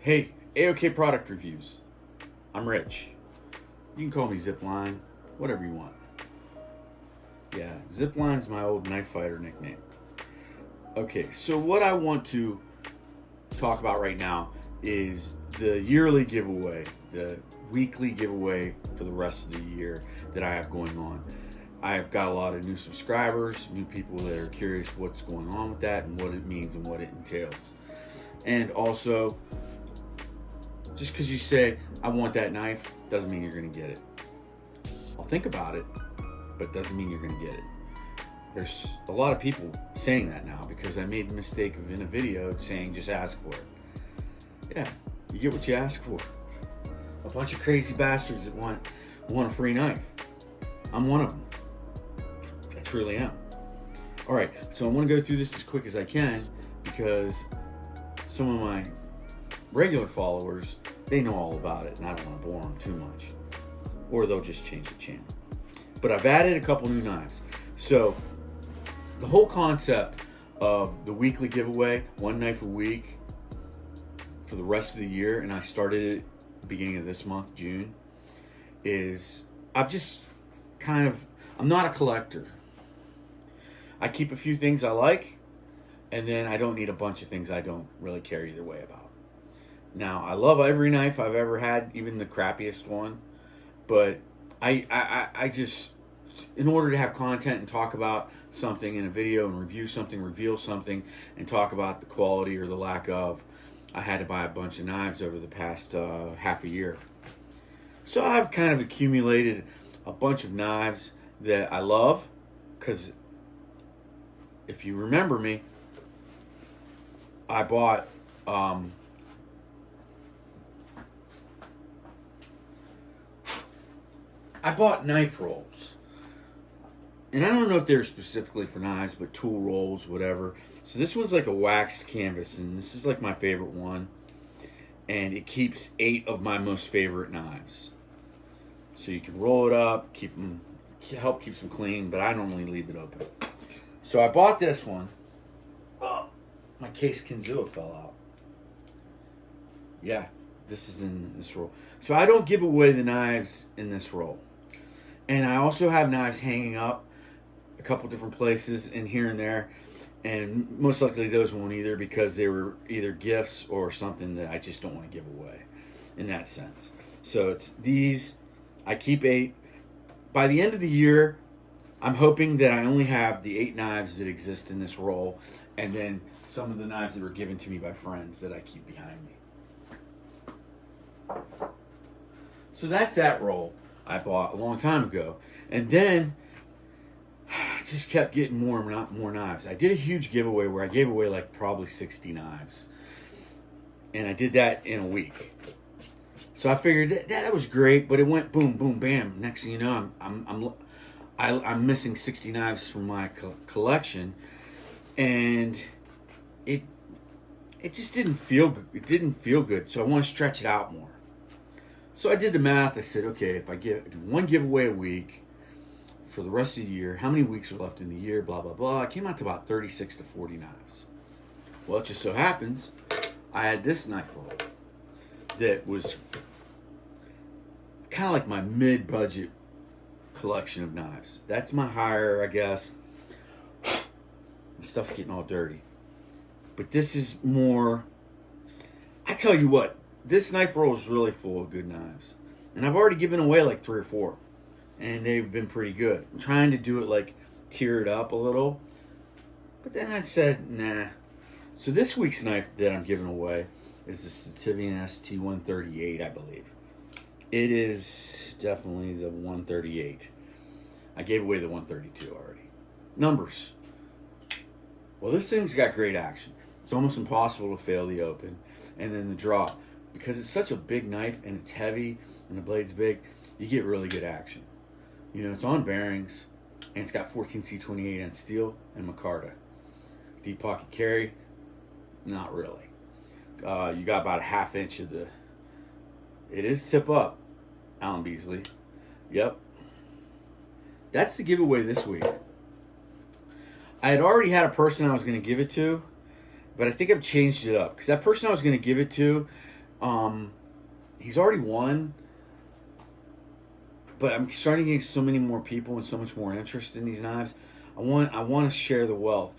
Hey, AOK Product Reviews. I'm Rich. You can call me Zipline, whatever you want. Yeah, Zipline's my old knife fighter nickname. Okay, so what I want to talk about right now is the yearly giveaway, the weekly giveaway for the rest of the year that I have going on. I've got a lot of new subscribers, new people that are curious what's going on with that and what it means and what it entails. And also, just because you say, I want that knife, doesn't mean you're going to get it. I'll think about it, but doesn't mean you're going to get it. There's a lot of people saying that now because I made the mistake of in a video saying just ask for it. Yeah, you get what you ask for. A bunch of crazy bastards that want a free knife. I'm one of them. I truly am. All right, so I'm going to go through this as quick as I can because some of my regular followers, they know all about it and I don't want to bore them too much. Or they'll just change the channel. But I've added a couple new knives. So the whole concept of the weekly giveaway, one knife a week for the rest of the year, and I started it at the beginning of this month, June, is I'm not a collector. I keep a few things I like, and then I don't need a bunch of things I don't really care either way about. Now, I love every knife I've ever had, even the crappiest one, but I just, in order to have content and talk about something in a video and review something, reveal something, and talk about the quality or the lack of, I had to buy a bunch of knives over the past half a year. So I've kind of accumulated a bunch of knives that I love, because if you remember me, I bought knife rolls. And I don't know if they're specifically for knives, but tool rolls, whatever. So this one's like a wax canvas, and this is like my favorite one. And it keeps 8 of my most favorite knives. So you can roll it up, help keep them clean, but I normally leave it open. So I bought this one. Oh, my Case Kinzua fell out. Yeah, this is in this roll. So I don't give away the knives in this roll. And I also have knives hanging up a couple different places and here and there. And most likely those won't either because they were either gifts or something that I just don't want to give away in that sense. So it's these. I keep 8. By the end of the year, I'm hoping that I only have the 8 knives that exist in this roll and then some of the knives that were given to me by friends that I keep behind me. So that's that roll I bought a long time ago. And then I just kept getting more knives. I did a huge giveaway where I gave away like probably 60 knives. And I did that in a week. So I figured that was great, but it went boom, boom, bam. Next thing you know, I'm missing 60 knives from my collection. And it just didn't feel good. It didn't feel good, so I want to stretch it out more. So I did the math. I said, okay, if I do one giveaway a week for the rest of the year, how many weeks are left in the year, blah, blah, blah. I came out to about 36 to 40 knives. Well, it just so happens I had this knife roll that was kind of like my mid-budget collection of knives. That's my higher, I guess. My stuff's getting all dirty. But this is more, I tell you what, this knife roll is really full of good knives. And I've already given away like 3 or 4. And they've been pretty good. I'm trying to do it like tear it up a little. But then I said, nah. So this week's knife that I'm giving away is the Sativian ST138, I believe. It is definitely the 138. I gave away the 132 already. Numbers. Well, this thing's got great action. It's almost impossible to fail the open. And then the draw. Because it's such a big knife and it's heavy and the blade's big, you get really good action. You know, it's on bearings and it's got 14C28 on steel and micarta. Deep pocket carry, not really. You got about a ½ inch of the, it is tip up, Allen Beasley. Yep. That's the giveaway this week. I had already had a person I was going to give it to, but I think I've changed it up. Because that person I was going to give it to, He's already won, but I'm starting to get so many more people and so much more interest in these knives. I want to share the wealth.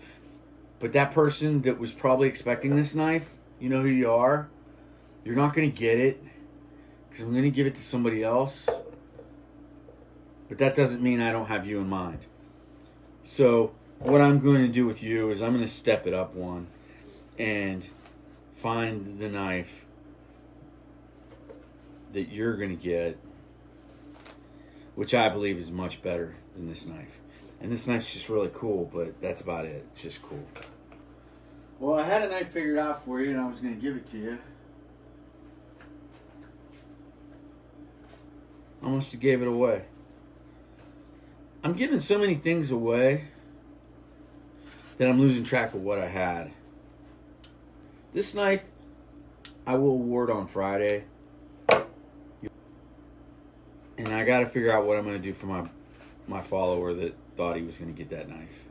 But that person that was probably expecting this knife, you know who you are. You're not going to get it because I'm going to give it to somebody else. But that doesn't mean I don't have you in mind. So what I'm going to do with you is I'm going to step it up one and find the knife that you're going to get, which I believe is much better than this knife. And this knife's just really cool, but that's about it. It's just cool. Well, I had a knife figured out for you, and I was going to give it to you. I almost gave it away. I'm giving so many things away that I'm losing track of what I had. This knife I will award on Friday. And I got to figure out what I'm going to do for my follower that thought he was going to get that knife.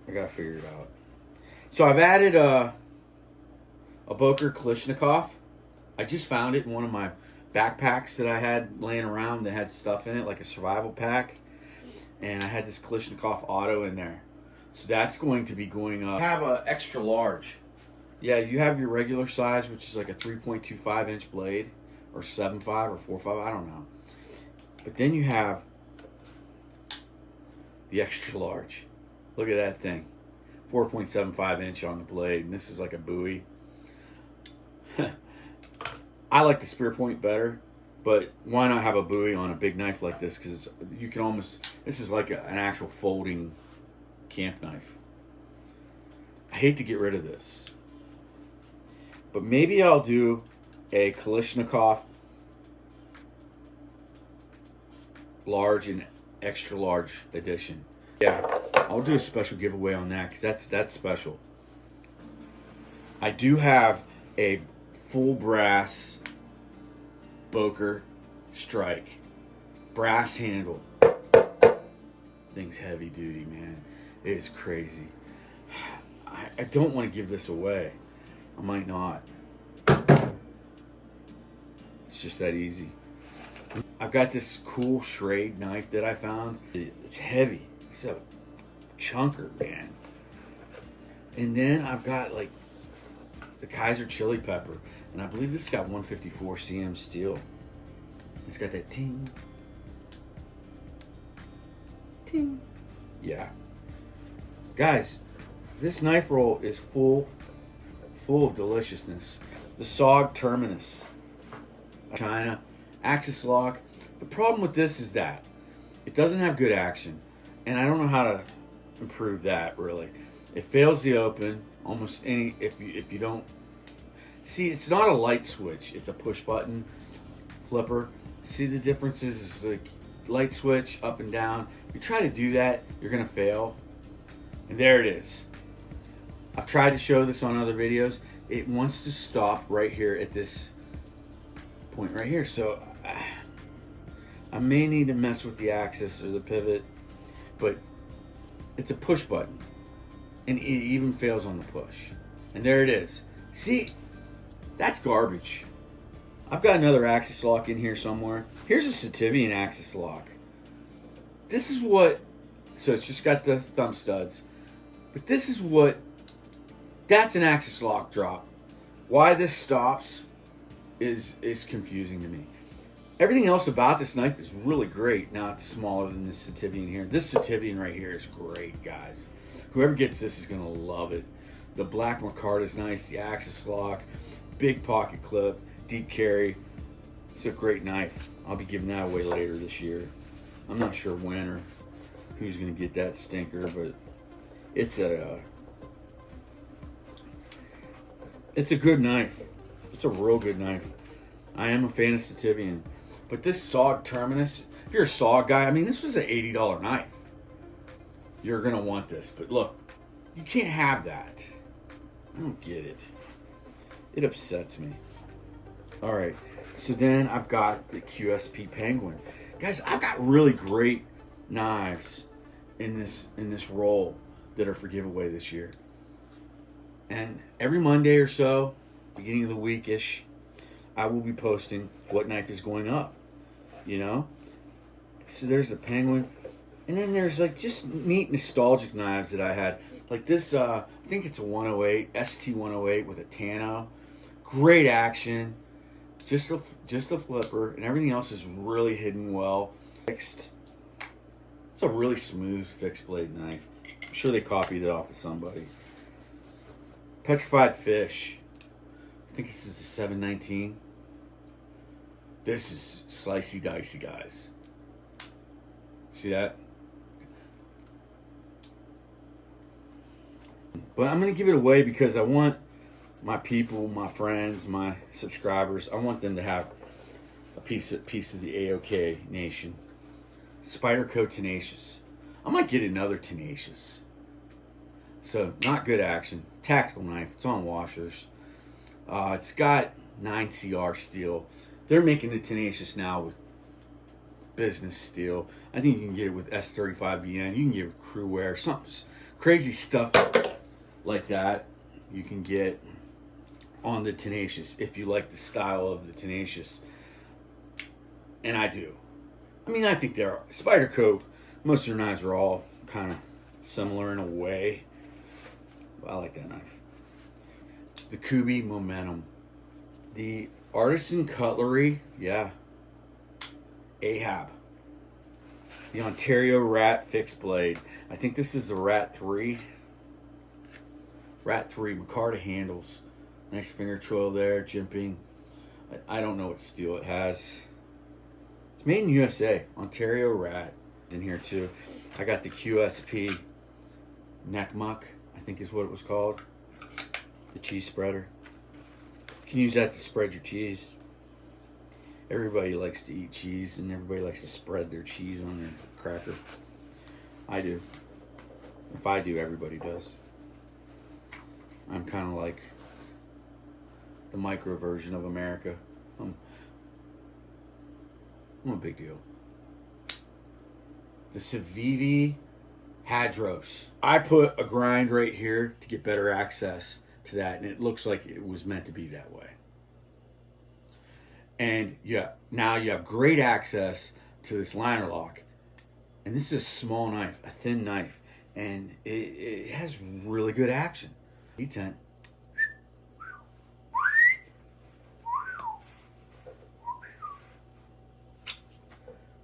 I got to figure it out. So I've added a Boker Kalashnikov. I just found it in one of my backpacks that I had laying around that had stuff in it, like a survival pack. And I had this Kalashnikov Auto in there. So that's going to be going up. I have an extra large. Yeah, you have your regular size, which is like a 3.25 inch blade, or 7.5 or 4.5, I don't know. But then you have the extra large. Look at that thing. 4.75 inch on the blade, and this is like a Bowie. I like the spear point better, but why not have a Bowie on a big knife like this? Because you can almost, this is like an actual folding camp knife. I hate to get rid of this, but maybe I'll do a Kalashnikov large and extra large edition. Yeah, I'll do a special giveaway on that because that's special. I do have a full brass Boker Strike, brass handle. Thing's heavy duty, man. It is crazy. I don't want to give this away. I might not. It's just that easy. I've got this cool Schrade knife that I found. It's heavy. It's a chunker, man. And then I've got like the Kaiser Chili Pepper. And I believe this has got 154 cm steel. It's got that ting. Ting. Yeah. Guys, this knife roll is full of deliciousness. The SOG Terminus. China. Axis lock. The problem with this is that it doesn't have good action. And I don't know how to improve that, really. It fails the open. Almost any, if you don't. See, it's not a light switch. It's a push button flipper. See the differences? It's like light switch, up and down. If you try to do that, you're going to fail. And there it is. I've tried to show this on other videos. It wants to stop right here at this point right here. So I may need to mess with the axis or the pivot, but it's a push button. And it even fails on the push. And there it is. See? That's garbage. I've got another axis lock in here somewhere. Here's a Sativian axis lock. This is what, so it's just got the thumb studs. But this is what, that's an axis lock drop. Why this stops is confusing to me. Everything else about this knife is really great. Now it's smaller than this Sativian here. This Sativian right here is great, guys. Whoever gets this is going to love it. The black micarta is nice. The axis lock. Big pocket clip, deep carry. It's a great knife. I'll be giving that away later this year. I'm not sure when or who's going to get that stinker, but it's a good knife. It's a real good knife. I am a fan of Sativian. But this SOG Terminus, if you're a SOG guy, I mean, this was an $80 knife. You're going to want this. But look, you can't have that. I don't get it. It upsets me. All right, so then I've got the QSP Penguin. Guys, I've got really great knives in this roll that are for giveaway this year. And every Monday or so, beginning of the week-ish, I will be posting what knife is going up, you know? So there's the Penguin. And then there's like just neat nostalgic knives that I had. Like this, I think it's a 108, ST108 with a Tano. Great action. Just a flipper, and everything else is really hidden well. Fixed. It's a really smooth fixed blade knife. I'm sure they copied it off of somebody. Petrified Fish. I think this is a 719. This is slicey dicey, guys. See that? But I'm going to give it away because I want my people, my friends, my subscribers, I want them to have a piece of the AOK Nation. Spyderco Tenacious. I might get another Tenacious. So, not good action. Tactical knife. It's on washers. It's got 9CR steel. They're making the Tenacious now with business steel. I think you can get it with S35VN. You can get it with crew wear. Some crazy stuff like that you can get on the Tenacious if you like the style of the Tenacious. And I do. I mean, I think they're Spyderco. Most of their knives are all kind of similar in a way. But I like that knife. The Kubey Momentum. The Artisan Cutlery, yeah. Ahab. The Ontario Rat Fixed Blade. I think this is the Rat 3. Rat 3, Micarta handles. Nice finger choil there, jimping. I don't know what steel it has. It's made in USA. Ontario Rat in here too. I got the QSP Neck Muck, I think is what it was called. The cheese spreader. You can use that to spread your cheese. Everybody likes to eat cheese and everybody likes to spread their cheese on their cracker. I do. If I do, everybody does. I'm kind of like the micro version of America. I'm a big deal. The Civivi Hadros. I put a grind right here to get better access to that, and it looks like it was meant to be that way. And yeah, now you have great access to this liner lock. And this is a small knife, a thin knife, and it has really good action. D10.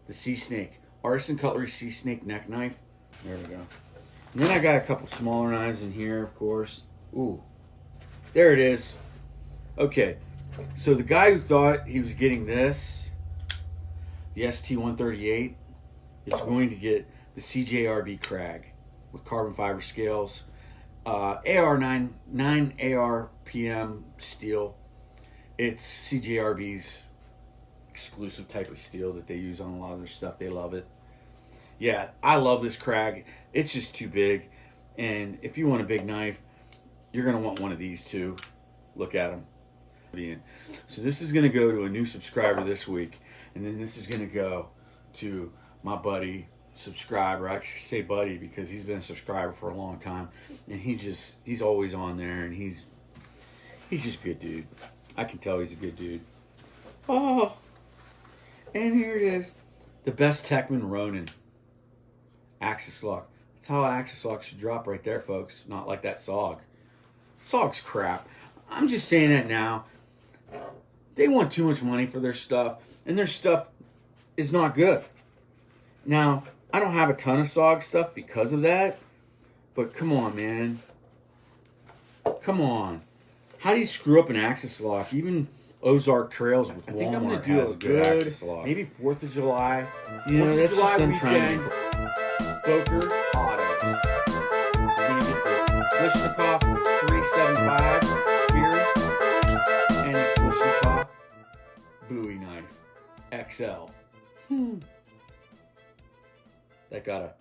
The Sea Snake. Artisan Cutlery Sea Snake neck knife. There we go. And then I got a couple smaller knives in here, of course. Ooh. There it is. Okay. So the guy who thought he was getting this, the ST138, is going to get the CJRB Crag with carbon fiber scales. AR9 ARPM steel. It's CJRB's exclusive type of steel that they use on a lot of their stuff. They love it. Yeah, I love this Crag. It's just too big. And if you want a big knife, you're going to want one of these too. Look at them. So this is going to go to a new subscriber this week. And then this is going to go to my buddy subscriber. I should say buddy because he's been a subscriber for a long time. And he's always on there. And he's just a good dude. I can tell he's a good dude. Oh, and here it is. The Best Techman Ronin. Axis lock. That's how Axis lock should drop right there, folks. Not like that SOG. SOG's crap. I'm just saying that now. They want too much money for their stuff, and their stuff is not good. Now, I don't have a ton of SOG stuff because of that, but come on, man. Come on. How do you screw up an Axis lock? Even Ozark Trails with Walmart, I think I'm going to do a good Axis lock. Maybe 4th of July. You know, that's just them trying to... Boker Autos. You're going to get the Klishnikov 375 spear and the Klishnikov Bowie knife XL. That got a